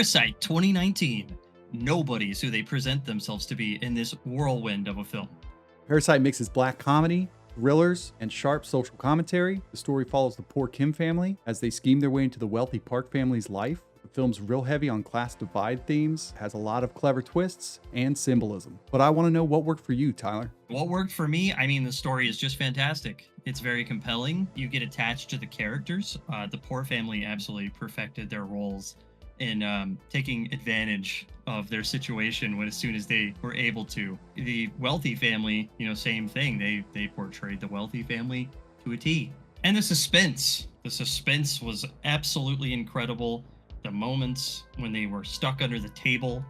Parasite 2019. Nobody's who they present themselves to be in this whirlwind of a film. Parasite mixes black comedy, thrillers, and sharp social commentary. The story follows the poor Kim family as they scheme their way into the wealthy Park family's life. The film's real heavy on class divide themes, has a lot of clever twists and symbolism. But I want to know what worked for you, Tyler. What worked for me? I mean, the story is just fantastic. It's very compelling. You get attached to the characters. The poor family absolutely perfected their roles in taking advantage of their situation as soon as they were able to. The wealthy family, same thing. They portrayed the wealthy family to a T. And the suspense was absolutely incredible. The moments when they were stuck under the table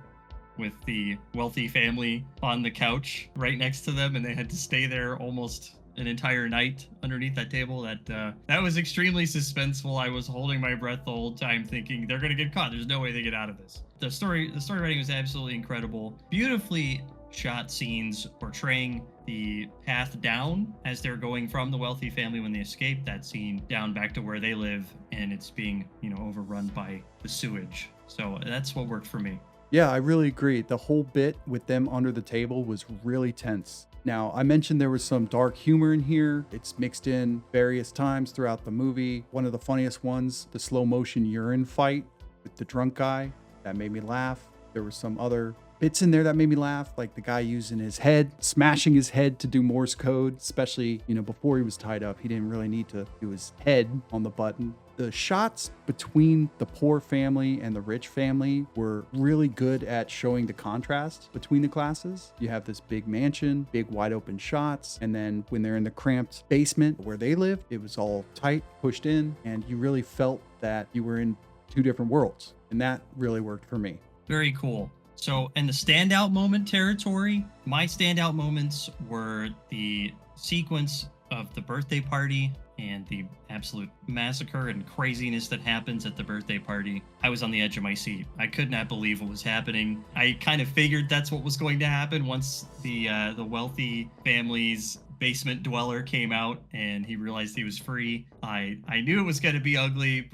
with the wealthy family on the couch right next to them, and they had to stay there almost an entire night underneath that table. That was extremely suspenseful. I was holding my breath the whole time thinking they're going to get caught. There's no way they get out of this. The story writing was absolutely incredible. Beautifully shot scenes portraying the path down as they're going from the wealthy family when they escape that scene down back to where they live, and it's being, overrun by the sewage. So that's what worked for me. Yeah, I really agree. The whole bit with them under the table was really tense. Now, I mentioned there was some dark humor in here. It's mixed in various times throughout the movie. One of the funniest ones, the slow motion urine fight with the drunk guy, that made me laugh. There were some other bits in there that made me laugh, like the guy using his head, smashing his head to do Morse code, especially, before he was tied up. He didn't really need to do his head on the button. The shots between the poor family and the rich family were really good at showing the contrast between the classes. You have this big mansion, big wide open shots, and then when they're in the cramped basement where they live, it was all tight, pushed in, and you really felt that you were in two different worlds. And that really worked for me. Very cool. So in the standout moment territory, my standout moments were the sequence of the birthday party and the absolute massacre and craziness that happens at the birthday party. I was on the edge of my seat. I could not believe what was happening. I kind of figured that's what was going to happen once the wealthy family's basement dweller came out and he realized he was free. I knew it was going to be ugly,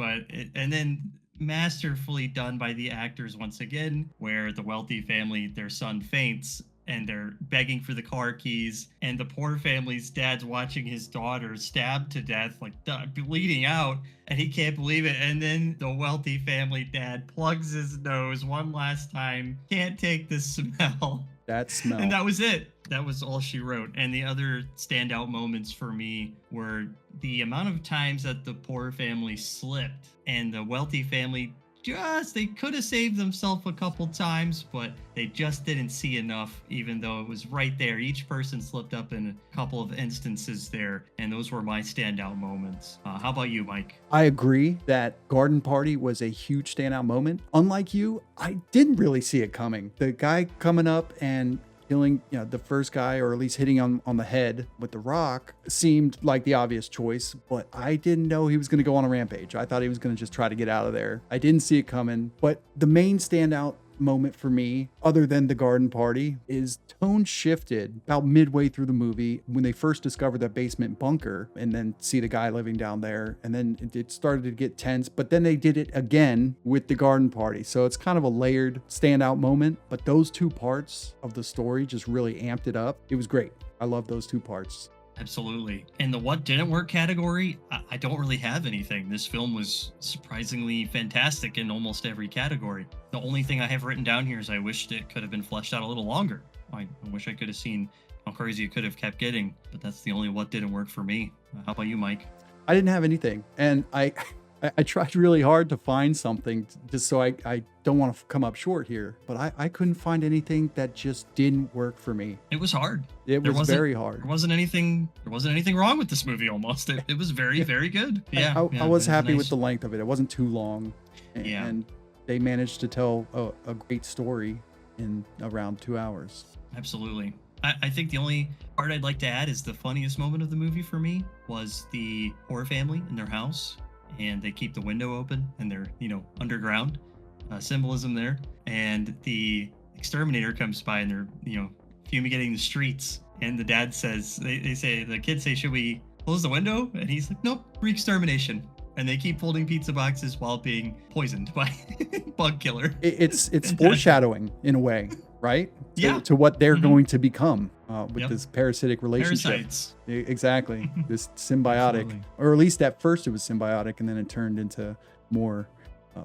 and then masterfully done by the actors once again, where the wealthy family, their son faints and they're begging for the car keys, and the poor family's dad's watching his daughter stabbed to death, like bleeding out, and he can't believe it. And then the wealthy family dad plugs his nose one last time, can't take the smell. That smell. And that was it. That was all she wrote. And the other standout moments for me were the amount of times that the poor family slipped and the wealthy family they could have saved themselves a couple times, but they just didn't see enough, even though it was right there. Each person slipped up in a couple of instances there, and those were my standout moments. How about you, Mike? I agree that garden party was a huge standout moment. Unlike you, I didn't really see it coming. The guy coming up and killing, the first guy, or at least hitting on the head with the rock, seemed like the obvious choice, but I didn't know he was going to go on a rampage. I thought he was going to just try to get out of there. I didn't see it coming, but the main standout moment for me, other than the garden party, is tone shifted about midway through the movie when they first discovered that basement bunker and then see the guy living down there, and then it started to get tense, but then they did it again with the garden party. So it's kind of a layered standout moment, but those two parts of the story just really amped it up. It was great. I love those two parts. Absolutely. In the what didn't work category, I don't really have anything. This film was surprisingly fantastic in almost every category. The only thing I have written down here is I wished it could have been fleshed out a little longer. I wish I could have seen how crazy it could have kept getting, but that's the only what didn't work for me. How about you, Mike? I didn't have anything, and I tried really hard to find something just so I don't want to come up short here, but I couldn't find anything that just didn't work for me. It was hard. It was very hard. There wasn't anything wrong with this movie almost. It was very, very good. Yeah. I was happy nice with the length of it. It wasn't too long. And they managed to tell a great story in around 2 hours. Absolutely. I think the only part I'd like to add is the funniest moment of the movie for me was the poor family in their house, and they keep the window open and they're, underground, symbolism there. And the exterminator comes by and they're, fumigating the streets. And the dad says, the kids say, should we close the window? And he's like, nope, re-extermination. and they keep folding pizza boxes while being poisoned by bug killer. It's Fantastic. foreshadowing in a way, right? Yeah. To what they're Mhm. going to become with Yep. this parasitic relationship. Parasites. Exactly. This symbiotic, Absolutely. or at least at first it was symbiotic, and then it turned into more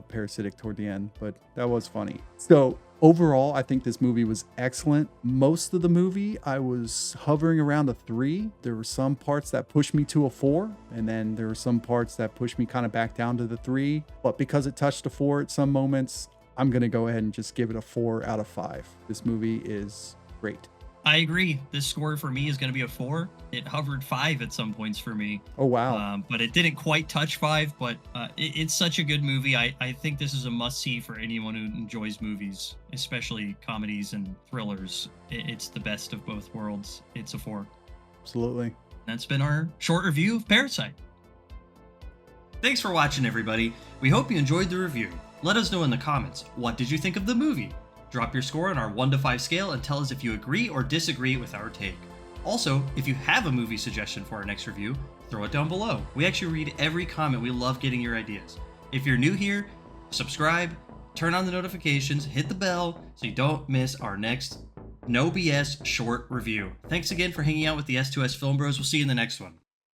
parasitic toward the end. But that was funny. So overall, I think this movie was excellent. Most of the movie, I was hovering around a 3. There were some parts that pushed me to a 4, and then there were some parts that pushed me kind of back down to the 3. But because it touched a 4 at some moments, I'm going to go ahead and just give it a 4 out of 5. This movie is great. I agree. This score for me is going to be a 4. It hovered 5 at some points for me. Oh, wow. But it didn't quite touch 5. But it's such a good movie. I think this is a must-see for anyone who enjoys movies, especially comedies and thrillers. It's the best of both worlds. It's a 4. Absolutely. That's been our short review of Parasite. Thanks for watching, everybody. We hope you enjoyed the review. Let us know in the comments, what did you think of the movie? Drop your score on our 1 to 5 scale and tell us if you agree or disagree with our take. Also, if you have a movie suggestion for our next review, throw it down below. We actually read every comment. We love getting your ideas. If you're new here, subscribe, turn on the notifications, hit the bell so you don't miss our next No BS short review. Thanks again for hanging out with the S2S Film Bros. We'll see you in the next one.